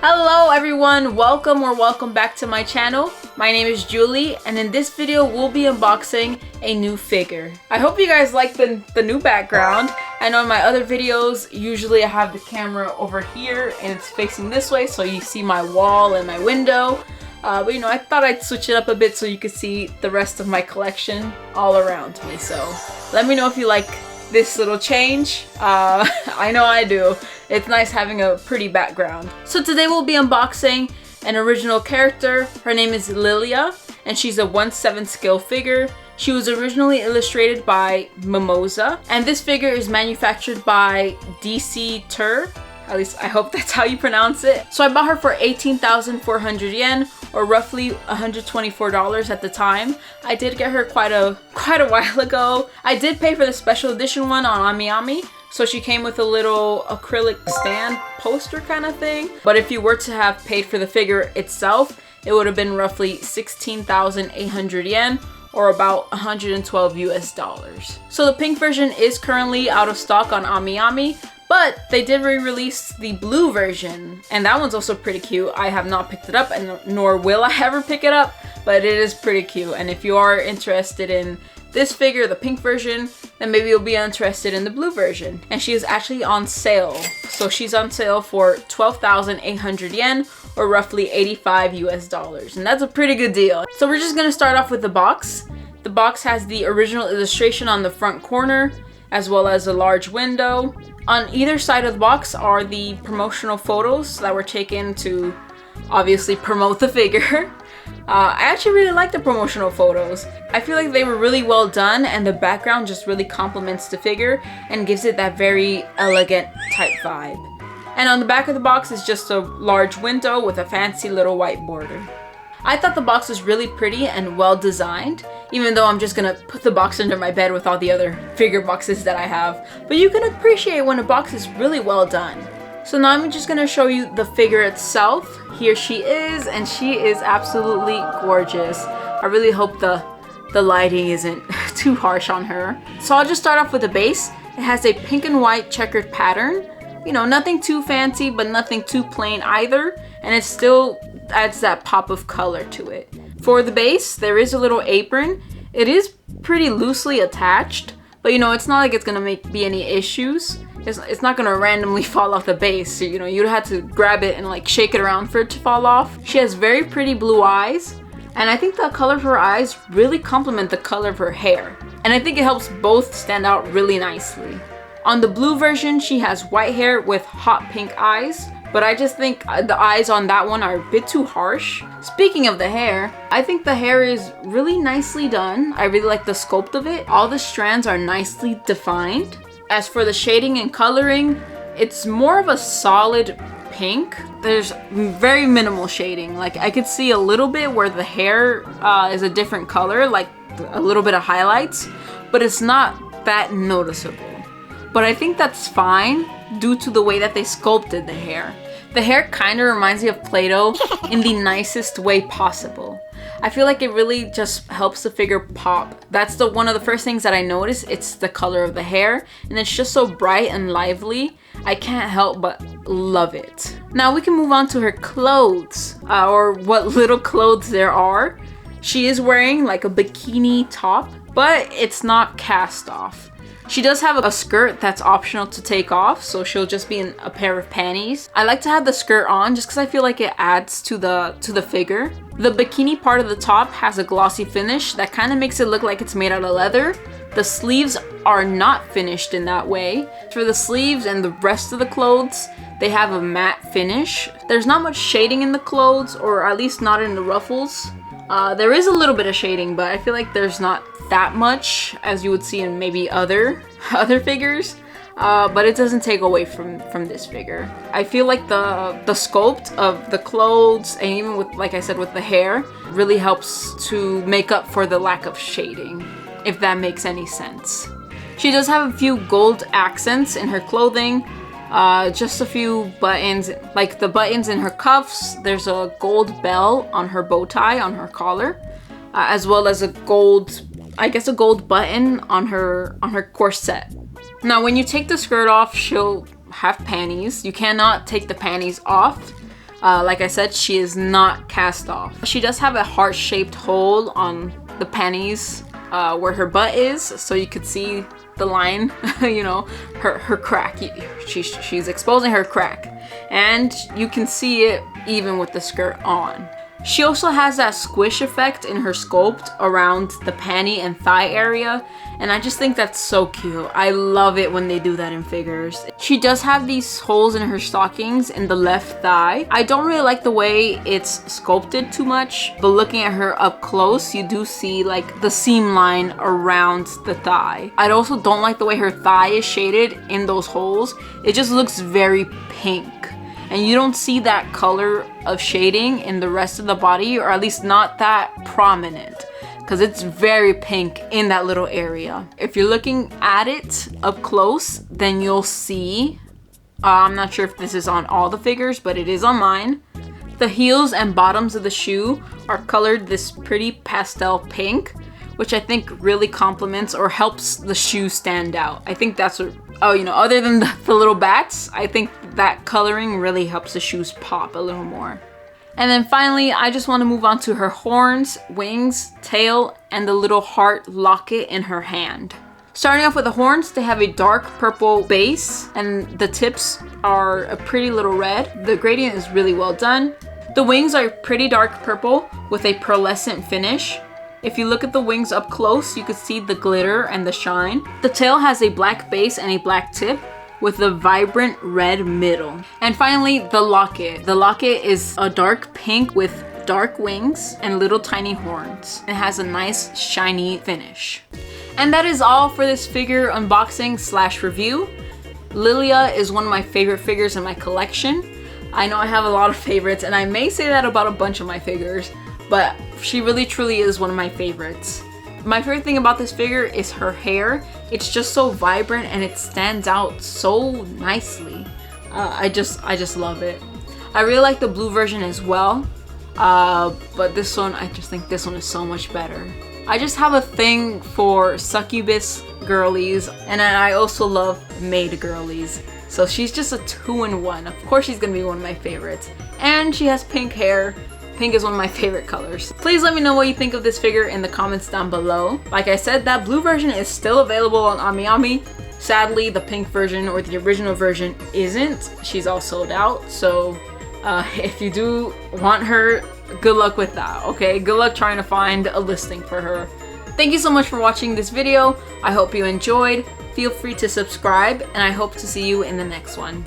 Hello everyone, welcome back to my channel. My name is Julie, and in this video we'll be unboxing a new figure. I hope you guys like the new background. I know in my other videos, usually I have the camera over here and it's facing this way so you see my wall and my window. But you know, I thought I'd switch it up a bit so you could see the rest of my collection all around me. So let me know if you like this little change. I know I do. It's nice having a pretty background. So today we'll be unboxing an original character. Her name is Liliya, and she's a 1/7 scale figure. She was originally illustrated by Mimosa, and this figure is manufactured by DC Tur. At least I hope that's how you pronounce it. So I bought her for 18,400 yen, or roughly $124 at the time. I did get her quite a while ago. I did pay for the special edition one on AmiAmi. So she came with a little acrylic stand poster kind of thing. But if you were to have paid for the figure itself, it would have been roughly 16,800 yen, or about $112 US. So the pink version is currently out of stock on AmiAmi, but they did re-release the blue version, and that one's also pretty cute. I have not picked it up, and nor will I ever pick it up, but it is pretty cute. And if you are interested in this figure, the pink version, then maybe you'll be interested in the blue version. And she is actually on sale. So she's on sale for 12,800 yen, or roughly $85 US. And that's a pretty good deal. So we're just gonna start off with the box. The box has the original illustration on the front corner, as well as a large window. On either side of the box are the promotional photos that were taken to obviously promote the figure. I actually really like the promotional photos. I feel like they were really well done, and the background just really complements the figure and gives it that very elegant type vibe. And on the back of the box is just a large window with a fancy little white border. I thought the box was really pretty and well designed, even though I'm just gonna put the box under my bed with all the other figure boxes that I have. But you can appreciate when a box is really well done. So now I'm just gonna show you the figure itself. Here she is, and she is absolutely gorgeous. I really hope the lighting isn't too harsh on her. So I'll just start off with the base. It has a pink and white checkered pattern. You know, nothing too fancy, but nothing too plain either. And it still adds that pop of color to it. For the base, there is a little apron. It is pretty loosely attached, but you know, it's not like it's gonna be any issues. It's not gonna randomly fall off the base. So, you know, you'd have to grab it and like shake it around for it to fall off. She has very pretty blue eyes, and I think the color of her eyes really complement the color of her hair. And I think it helps both stand out really nicely. On the blue version, she has white hair with hot pink eyes, but I just think the eyes on that one are a bit too harsh. Speaking of the hair, I think the hair is really nicely done. I really like the sculpt of it. All the strands are nicely defined. As for the shading and coloring, it's more of a solid pink. There's very minimal shading. Like, I could see a little bit where the hair is a different color, like a little bit of highlights, but it's not that noticeable. But I think that's fine due to the way that they sculpted the hair. The hair kind of reminds me of Play-Doh in the nicest way possible. I feel like it really just helps the figure pop. That's one of the first things that I notice. It's the color of the hair, and it's just so bright and lively. I can't help but love it. Now we can move on to her clothes, or what little clothes there are. She is wearing like a bikini top, but it's not cast off. She does have a skirt that's optional to take off, so she'll just be in a pair of panties. I like to have the skirt on just because I feel like it adds to the figure. The bikini part of the top has a glossy finish that kind of makes it look like it's made out of leather. The sleeves are not finished in that way. For the sleeves and the rest of the clothes, they have a matte finish. There's not much shading in the clothes, or at least not in the ruffles. There is a little bit of shading, but I feel like there's not that much as you would see in maybe other figures, but it doesn't take away from this figure. I feel like the sculpt of the clothes, and even with, like I said, with the hair, really helps to make up for the lack of shading, if that makes any sense. She does have a few gold accents in her clothing. Just a few buttons, like the buttons in her cuffs. There's a gold bell on her bow tie on her collar, as well as a gold button on her corset. Now, when you take the skirt off, she'll have panties. You cannot take the panties off. Like I said, she is not cast off. She does have a heart-shaped hole on the panties where her butt is, so you could see the line, you know, her crack. She's exposing her crack, and you can see it even with the skirt on. She also has that squish effect in her sculpt around the panty and thigh area, and I just think that's so cute. I love it when they do that in figures. She does have these holes in her stockings in the left thigh. I don't really like the way it's sculpted too much, but looking at her up close, you do see like the seam line around the thigh. I also don't like the way her thigh is shaded in those holes. It just looks very pink. And you don't see that color of shading in the rest of the body, or at least not that prominent, because it's very pink in that little area. If you're looking at it up close, then you'll see, I'm not sure if this is on all the figures, but it is on mine. The heels and bottoms of the shoe are colored this pretty pastel pink, which I think really complements or helps the shoe stand out. I think that's what, oh, you know, other than the little bats, I think that coloring really helps the shoes pop a little more. And then finally, I just want to move on to her horns, wings, tail, and the little heart locket in her hand. Starting off with the horns, they have a dark purple base, and the tips are a pretty little red. The gradient is really well done. The wings are pretty dark purple with a pearlescent finish. If you look at the wings up close, you can see the glitter and the shine. The tail has a black base and a black tip with a vibrant red middle. And finally, the locket. The locket is a dark pink with dark wings and little tiny horns. It has a nice shiny finish. And that is all for this figure unboxing slash review. Liliya is one of my favorite figures in my collection. I know I have a lot of favorites, and I may say that about a bunch of my figures, but she really truly is one of my favorites. My favorite thing about this figure is her hair. It's just so vibrant and it stands out so nicely. I just love it. I really like the blue version as well, but this one, I just think this one is so much better. I just have a thing for succubus girlies, and I also love MAID girlies. So she's just a 2-in-1. Of course she's gonna be one of my favorites. And she has pink hair. Pink is one of my favorite colors. Please let me know what you think of this figure in the comments down below. Like I said, that blue version is still available on AmiAmi. Sadly, the pink version or the original version isn't. She's all sold out. So if you do want her, good luck with that, okay? Good luck trying to find a listing for her. Thank you so much for watching this video. I hope you enjoyed. Feel free to subscribe, and I hope to see you in the next one.